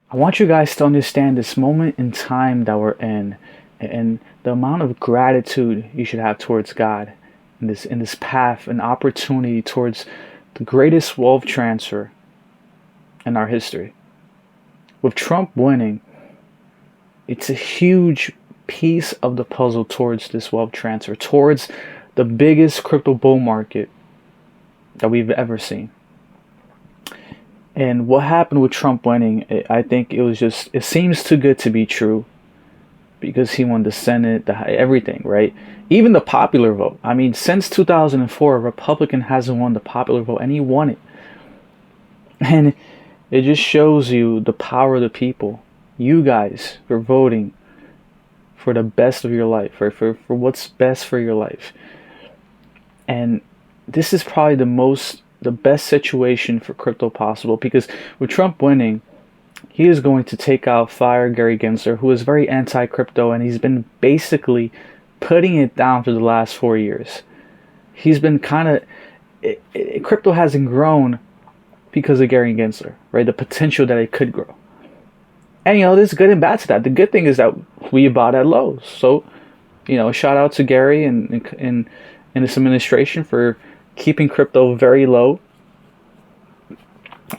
I want you guys to understand this moment in time that we're in, and the amount of gratitude you should have towards God in this path and opportunity towards the greatest wealth transfer in our history. With Trump winning, it's a huge piece of the puzzle towards this wealth transfer, towards the biggest crypto bull market that we've ever seen. And what happened with Trump winning, I think it seems too good to be true because he won the Senate, everything, right? Even the popular vote. I mean, since 2004, a Republican hasn't won the popular vote, and he won it. And it just shows you the power of the people. You guys are voting for the best of your life, for what's best for your life. And this is probably the best situation for crypto possible, because with Trump winning, he is going to fire Gary Gensler, who is very anti-crypto, and he's been basically putting it down for the last 4 years. He's been crypto hasn't grown because of Gary Gensler, right? The potential that it could grow. And, there's good and bad to that. The good thing is that we bought at lows. So, shout out to Gary and this administration for keeping crypto very low.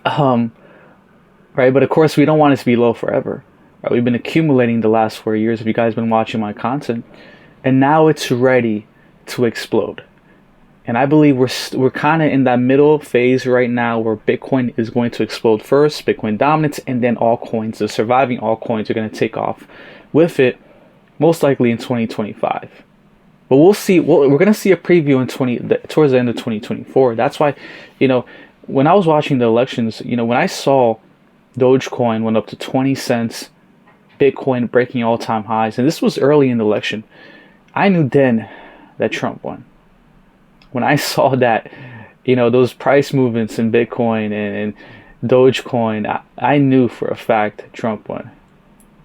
Right? But of course, we don't want it to be low forever. Right? We've been accumulating the last 4 years, if you guys have been watching my content. And now it's ready to explode. And I believe we're kind of in that middle phase right now where Bitcoin is going to explode first, Bitcoin dominance, and then altcoins, the surviving altcoins, are going to take off with it, most likely in 2025. But we'll see. We're going to see a preview towards the end of 2024. That's why, when I was watching the elections, when I saw Dogecoin went up to 20 cents, Bitcoin breaking all-time highs, and this was early in the election, I knew then that Trump won. When I saw that, those price movements in Bitcoin and Dogecoin, I knew for a fact Trump won.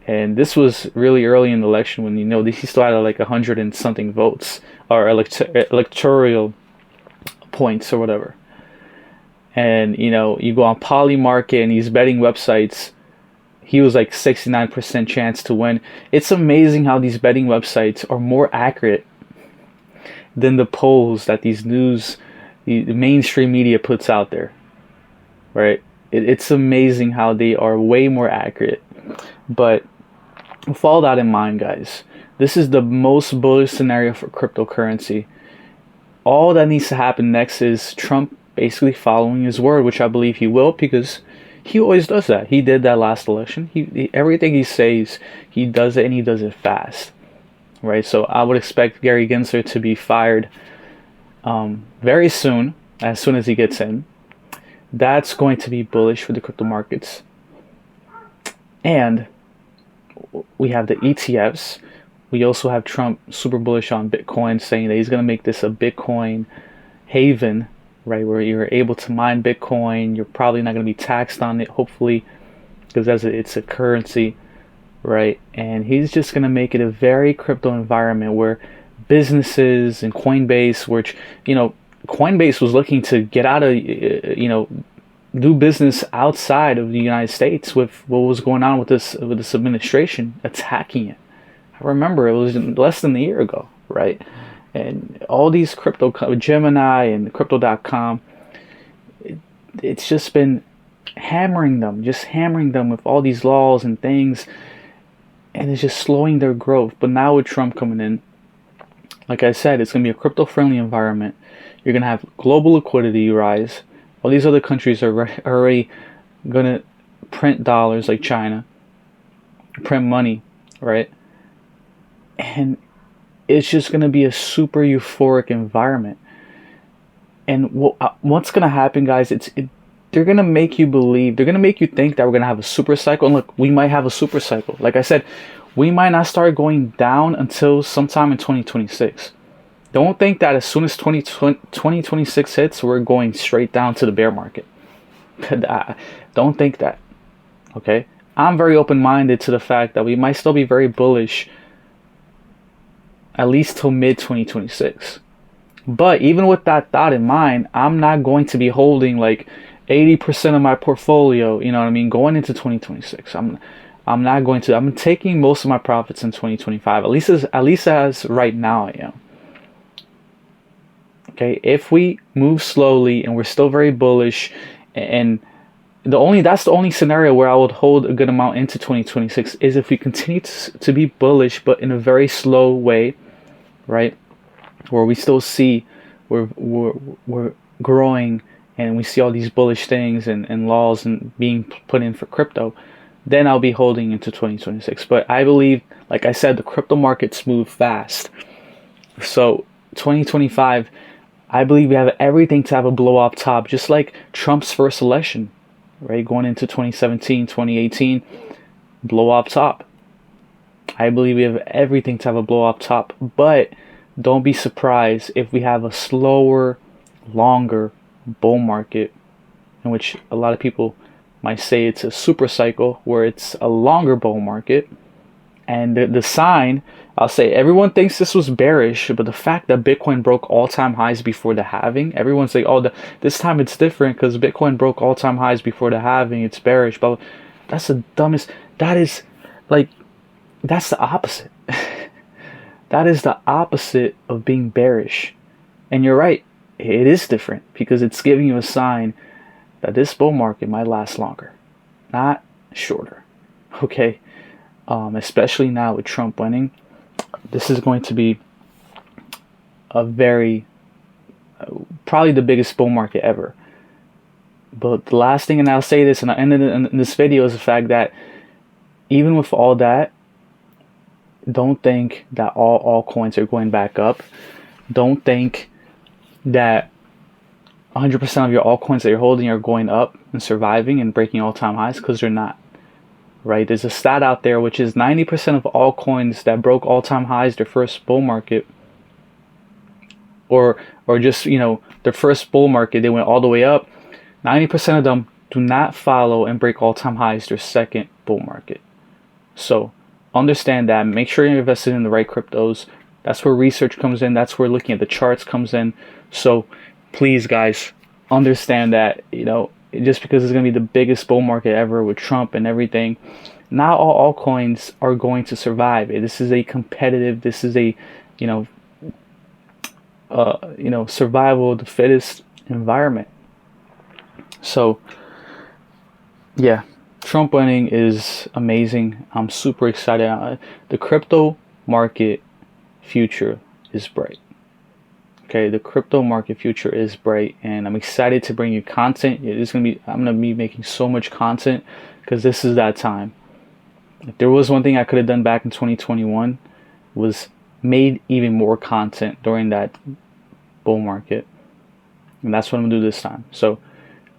And this was really early in the election when, he still had like 100 and something votes or electoral points or whatever. And, you go on Polymarket and these betting websites, he was like 69% chance to win. It's amazing how these betting websites are more accurate than the polls that the mainstream media puts out there, right? It's amazing how they are way more accurate. But with all that in mind, guys, this is the most bullish scenario for cryptocurrency. All that needs to happen next is Trump basically following his word, which I believe he will, because he always does that. He did that last election. Everything he says, he does it, and he does it fast. Right, so I would expect Gary Gensler to be fired very soon, as soon as he gets in. That's going to be bullish for the crypto markets. And we have the ETFs. We also have Trump super bullish on Bitcoin, saying that he's going to make this a Bitcoin haven, right, where you're able to mine Bitcoin. You're probably not going to be taxed on it, hopefully, because it's a currency. Right, and he's just going to make it a very crypto environment where businesses and Coinbase, which, Coinbase was looking to get out of, do business outside of the United States with what was going on with this administration attacking it. I remember it was less than a year ago, right? And all these Gemini and Crypto.com, it's just been hammering them with all these laws and things. And it's just slowing their growth. But now with Trump coming in, like I said, it's going to be a crypto-friendly environment. You're going to have global liquidity rise. All these other countries are already going to print dollars, like China, print money, right? And it's just going to be a super euphoric environment. And what's going to happen, guys, they're going to make you believe, they're going to make you think that we're going to have a super cycle. And look, we might have a super cycle. Like I said, we might not start going down until sometime in 2026. Don't think that as soon as 2026 hits, we're going straight down to the bear market. Don't think that. Okay? I'm very open-minded to the fact that we might still be very bullish at least till mid-2026. But even with that thought in mind, I'm not going to be holding like 80% of my portfolio, you know what I mean, going into 2026. I'm not going to. I'm taking most of my profits in 2025. At least as right now I am. Okay, if we move slowly and we're still very bullish, and that's the only scenario where I would hold a good amount into 2026 is if we continue to be bullish, but in a very slow way, right? Where we still see we're growing, and we see all these bullish things and laws and being put in for crypto, then I'll be holding into 2026. But I believe, like I said, the crypto markets move fast. So 2025, I believe we have everything to have a blow off top, just like Trump's first election, right? Going into 2017, 2018, blow off top. I believe we have everything to have a blow off top, but don't be surprised if we have a slower, longer bull market, in which a lot of people might say it's a super cycle, where it's a longer bull market. And the sign, I'll say, everyone thinks this was bearish, but the fact that Bitcoin broke all-time highs before the halving, everyone's like, oh, this time it's different because Bitcoin broke all-time highs before the halving, it's bearish. But that's the dumbest. That's the opposite. That is the opposite of being bearish. And you're right, it is different because it's giving you a sign that this bull market might last longer, not shorter. Okay, especially now with Trump winning, this is going to be a very, probably the biggest bull market ever. But the last thing, and I'll say this, and I'll end it in this video, is the fact that even with all that, don't think that all altcoins are going back up. Don't think that 100% of your altcoins that you're holding are going up and surviving and breaking all-time highs, because they're not. Right? There's a stat out there which is 90% of altcoins that broke all-time highs their first bull market, or just, their first bull market, they went all the way up. 90% of them do not follow and break all-time highs their second bull market. So understand that. Make sure you're invested in the right cryptos. That's where research comes in. That's where looking at the charts comes in. So please, guys, understand that, just because it's going to be the biggest bull market ever with Trump and everything, not all altcoins are going to survive. This is a competitive, this is a, survival of the fittest environment. So, yeah, Trump winning is amazing. I'm super excited. The crypto market future is bright. Okay, the crypto market future is bright, and I'm excited to bring you content. I'm gonna be making so much content because this is that time. If there was one thing I could have done back in 2021, was made even more content during that bull market, and that's what I'm gonna do this time. So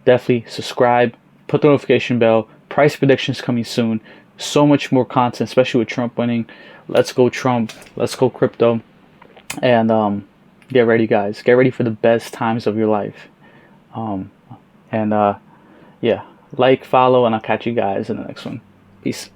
definitely subscribe, put the notification bell. Price predictions coming soon. So much more content, especially with Trump winning. Let's go Trump. Let's go crypto. And get ready, guys. Get ready for the best times of your life. Yeah, like, follow, and I'll catch you guys in the next one. Peace.